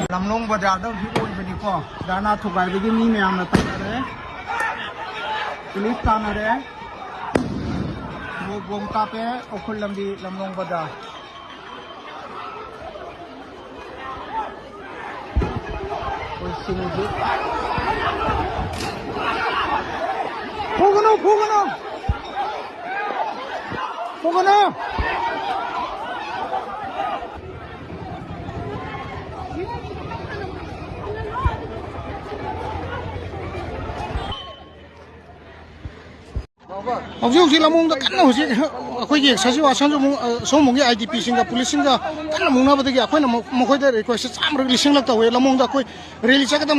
Lamlong bazaar đâu thì ôn về đi co, đã na thuộc bài với cái mi mèo là tao đấy, clip tao là đấy, buông cà phê, ở khu làm đi Lamlong bazaar. Ôi xin lỗi. Pogono, pogono, pogono. Hꯧji lamong da kan houji akhoi gi sasi wa sanju somong gi IDP singa police singa kan mong na ba gi akhoi na mo khoi da request chamrag lising lak ta we lamong da akhoi rally chakadam